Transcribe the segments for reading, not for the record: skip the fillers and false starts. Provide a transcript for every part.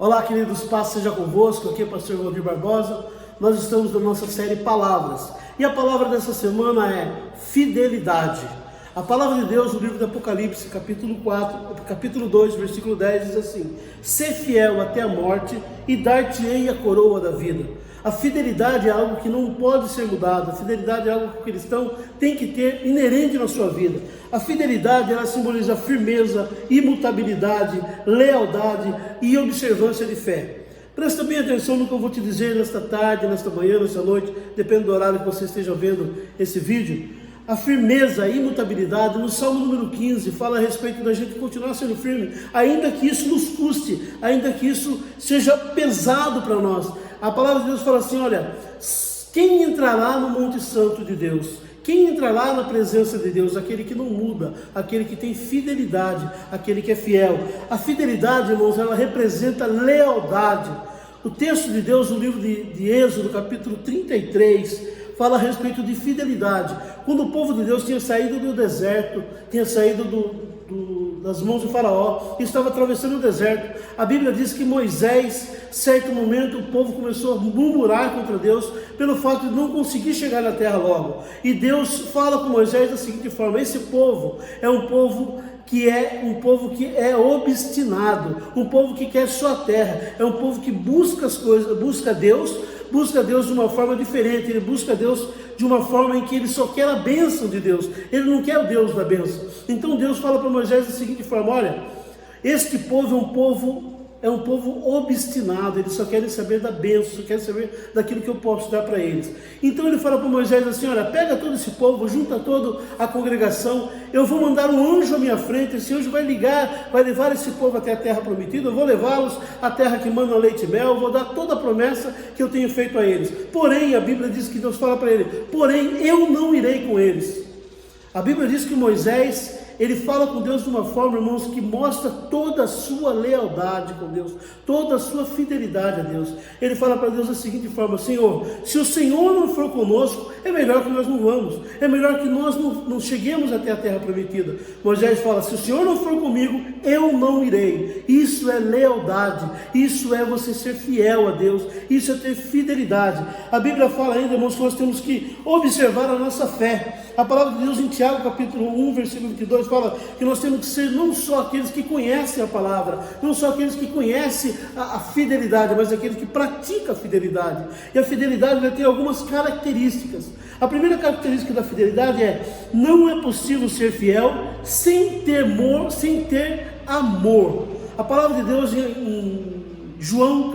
Olá, queridos, paz seja convosco, aqui é o pastor Valdir Barbosa. Nós estamos na nossa série Palavras, e a palavra dessa semana é fidelidade. A palavra de Deus no livro do Apocalipse, capítulo 2, versículo 10, diz assim: "Sê fiel até a morte e dar-te-ei a coroa da vida." A fidelidade é algo que não pode ser mudado. A fidelidade é algo que o cristão tem que ter inerente na sua vida. A fidelidade, ela simboliza firmeza, imutabilidade, lealdade e observância de fé. Presta bem atenção no que eu vou te dizer nesta tarde, nesta manhã, nesta noite, depende do horário que você esteja vendo esse vídeo. A firmeza, a imutabilidade, no Salmo número 15, fala a respeito da gente continuar sendo firme, ainda que isso nos custe, ainda que isso seja pesado para nós. A palavra de Deus fala assim: olha, quem entrará no Monte Santo de Deus? Quem entrará na presença de Deus? Aquele que não muda, aquele que tem fidelidade, aquele que é fiel. A fidelidade, irmãos, ela representa lealdade. O texto de Deus no livro de Êxodo, capítulo 33, fala a respeito de fidelidade. Quando o povo de Deus tinha saído do deserto, tinha saído das mãos de Faraó e estava atravessando o deserto, a Bíblia diz que Moisés, certo momento, o povo começou a murmurar contra Deus pelo fato de não conseguir chegar na terra logo. E Deus fala com Moisés da seguinte forma: esse povo é um povo que é obstinado, um povo que quer só a terra, é um povo que busca as coisas, busca Deus de uma forma diferente. Ele busca Deus de uma forma em que ele só quer a bênção de Deus, ele não quer o Deus da bênção. Então Deus fala para Moisés da seguinte forma: olha, este povo é um povo obstinado, eles só querem saber da bênção, só querem saber daquilo que eu posso dar para eles. Então ele fala para Moisés assim: olha, pega todo esse povo, junta toda a congregação, eu vou mandar um anjo à minha frente, esse anjo vai levar esse povo até a terra prometida, eu vou levá-los à terra que manda leite e mel, eu vou dar toda a promessa que eu tenho feito a eles. Porém, a Bíblia diz que Deus fala para ele: porém, eu não irei com eles. A Bíblia diz que Moisés, ele fala com Deus de uma forma, irmãos, que mostra toda a sua lealdade com Deus, toda a sua fidelidade a Deus. Ele fala para Deus da seguinte forma: Senhor, se o Senhor não for conosco, é melhor que nós não vamos, é melhor que nós não cheguemos até a terra prometida. Moisés fala: se o Senhor não for comigo, eu não irei. Isso é lealdade, isso é você ser fiel a Deus, isso é ter fidelidade. A Bíblia fala ainda, irmãos, que nós temos que observar a nossa fé. A palavra de Deus em Tiago, capítulo 1, versículo 22, fala que nós temos que ser não só aqueles que conhecem a palavra, não só aqueles que conhecem a fidelidade, mas aqueles que praticam a fidelidade. E a fidelidade vai ter algumas características. A primeira característica da fidelidade é: não é possível ser fiel sem ter amor. A palavra de Deus em 1 João,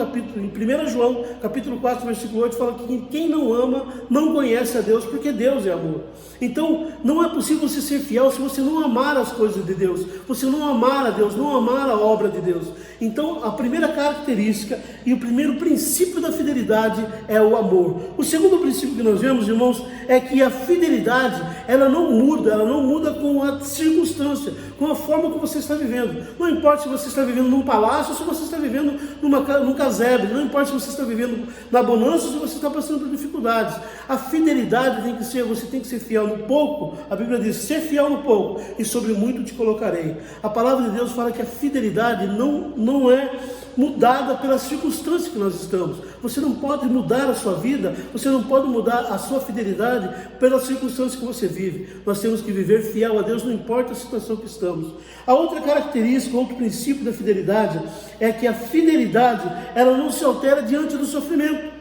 capítulo 4, versículo 8, fala que quem não ama não conhece a Deus, porque Deus é amor. Então, não é possível você ser fiel se você não amar as coisas de Deus, você não amar a Deus, não amar a obra de Deus. Então, a primeira característica e o primeiro princípio da fidelidade é o amor. O segundo princípio que nós vemos, irmãos, é que a fidelidade, ela não muda com a circunstância, com a forma que você está vivendo. Não importa se você está vivendo num palácio ou se você está vivendo num casebre, não importa se você está vivendo na bonança ou se você está passando por dificuldades. A fidelidade você tem que ser fiel no pouco. A Bíblia diz: ser fiel no pouco e sobre muito te colocarei. A palavra de Deus fala que a fidelidade não é mudada pelas circunstâncias que nós estamos. Você não pode mudar a sua vida, você não pode mudar a sua fidelidade pelas circunstâncias que você vive. Nós temos que viver fiel a Deus, não importa a situação que estamos. A outra característica, outro princípio da fidelidade é que a fidelidade, ela não se altera diante do sofrimento.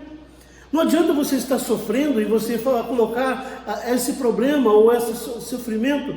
Não adianta você estar sofrendo e você colocar esse problema ou esse sofrimento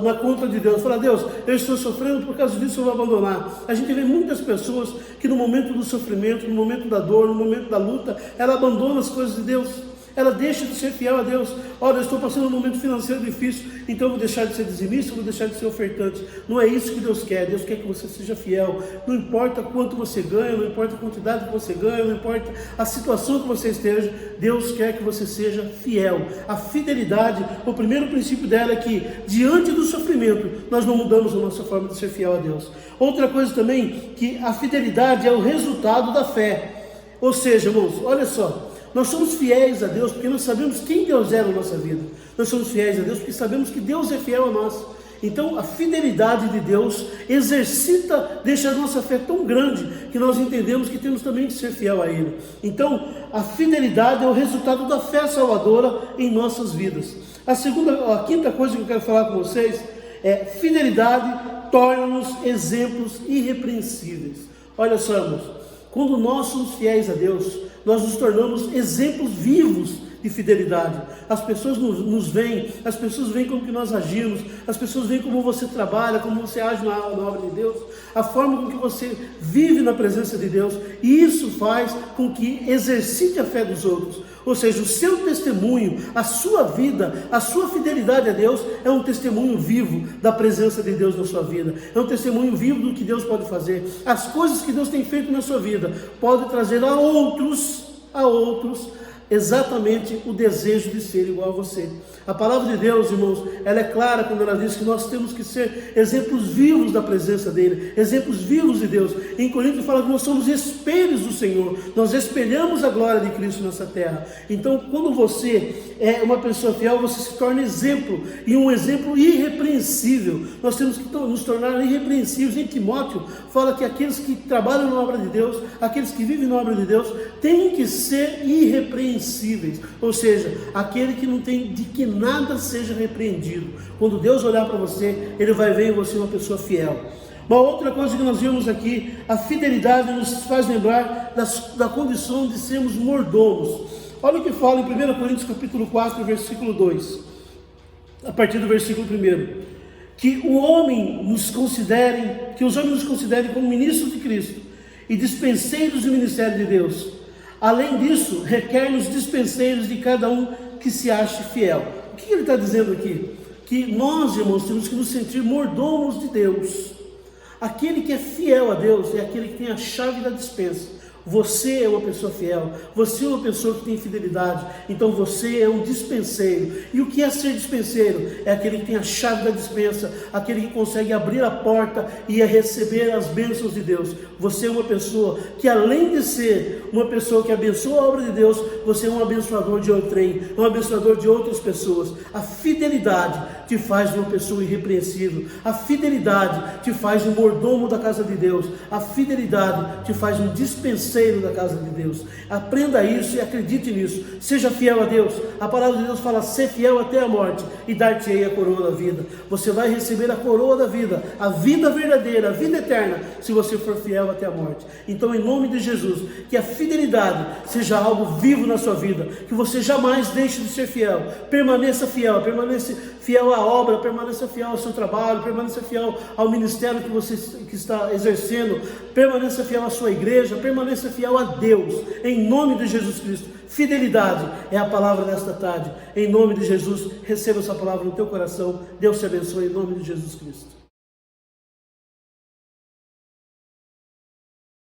na conta de Deus. Falar: Deus, eu estou sofrendo, por causa disso eu vou abandonar. A gente vê muitas pessoas que no momento do sofrimento, no momento da dor, no momento da luta, ela abandona as coisas de Deus. Ela deixa de ser fiel a Deus. Olha, eu estou passando um momento financeiro difícil, então eu vou deixar de ser dizimista, eu vou deixar de ser ofertante. Não é isso que Deus quer. Deus quer que você seja fiel. Não importa quanto você ganha, não importa a quantidade que você ganha, não importa a situação que você esteja, Deus quer que você seja fiel. A fidelidade, o primeiro princípio dela é que, diante do sofrimento, nós não mudamos a nossa forma de ser fiel a Deus. Outra coisa também, que a fidelidade é o resultado da fé. Ou seja, irmãos, olha só, nós somos fiéis a Deus porque nós sabemos quem Deus é na nossa vida. Nós somos fiéis a Deus porque sabemos que Deus é fiel a nós. Então a fidelidade de Deus deixa a nossa fé tão grande que nós entendemos que temos também que ser fiel a Ele. Então a fidelidade é o resultado da fé salvadora em nossas vidas. A quinta coisa que eu quero falar com vocês é: fidelidade torna-nos exemplos irrepreensíveis. Olha só, irmãos, quando nós somos fiéis a Deus, nós nos tornamos exemplos vivos de fidelidade. As pessoas nos veem, as pessoas veem como que nós agimos, as pessoas veem como você trabalha, como você age na obra de Deus, a forma com que você vive na presença de Deus, e isso faz com que exercite a fé dos outros. Ou seja, o seu testemunho, a sua vida, a sua fidelidade a Deus é um testemunho vivo da presença de Deus na sua vida, é um testemunho vivo do que Deus pode fazer. As coisas que Deus tem feito na sua vida pode trazer a outros exatamente o desejo de ser igual a você. A palavra de Deus, irmãos, ela é clara quando ela diz que nós temos que ser exemplos vivos da presença dele, exemplos vivos de Deus. Em Coríntios fala que nós somos espelhos do Senhor, nós espelhamos a glória de Cristo nessa terra. Então, quando você é uma pessoa fiel, você se torna exemplo, e um exemplo irrepreensível. Nós temos que nos tornar irrepreensíveis. Em Timóteo fala que aqueles que trabalham na obra de Deus, aqueles que vivem na obra de Deus, têm que ser irrepreensíveis, ou seja, aquele que não tem de que nada seja repreendido. Quando Deus olhar para você, Ele vai ver em você uma pessoa fiel. Uma outra coisa que nós vimos aqui, a fidelidade nos faz lembrar da condição de sermos mordomos. Olha o que fala em 1 Coríntios capítulo 4, versículo 2, a partir do versículo 1, que os homens nos considerem como ministros de Cristo e dispenseiros do ministério de Deus. Além disso, requer-nos dispenseiros de cada um que se ache fiel. O que ele está dizendo aqui? Que nós, irmãos, temos que nos sentir mordomos de Deus. Aquele que é fiel a Deus é aquele que tem a chave da dispensa. Você é uma pessoa fiel, você é uma pessoa que tem fidelidade, então você é um dispenseiro. E o que é ser dispenseiro? É aquele que tem a chave da dispensa, aquele que consegue abrir a porta e receber as bênçãos de Deus. Você é uma pessoa que, além de ser uma pessoa que abençoa a obra de Deus, você é um abençoador de outrem, é um abençoador de outras pessoas. A fidelidade te faz uma pessoa irrepreensível, a fidelidade te faz um mordomo da casa de Deus, a fidelidade te faz um dispenseiro da casa de Deus. Aprenda isso e acredite nisso. Seja fiel a Deus. A palavra de Deus fala: ser fiel até a morte e dar-te-ei a coroa da vida. Você vai receber a coroa da vida, a vida verdadeira, a vida eterna, se você for fiel até a morte. Então, em nome de Jesus, que a fidelidade seja algo vivo na sua vida, que você jamais deixe de ser fiel. Permaneça fiel à obra, permaneça fiel ao seu trabalho, permaneça fiel ao ministério que você está exercendo, permaneça fiel à sua igreja, permaneça fiel a Deus, em nome de Jesus Cristo. Fidelidade é a palavra desta tarde. Em nome de Jesus, receba essa palavra no teu coração. Deus te abençoe em nome de Jesus Cristo.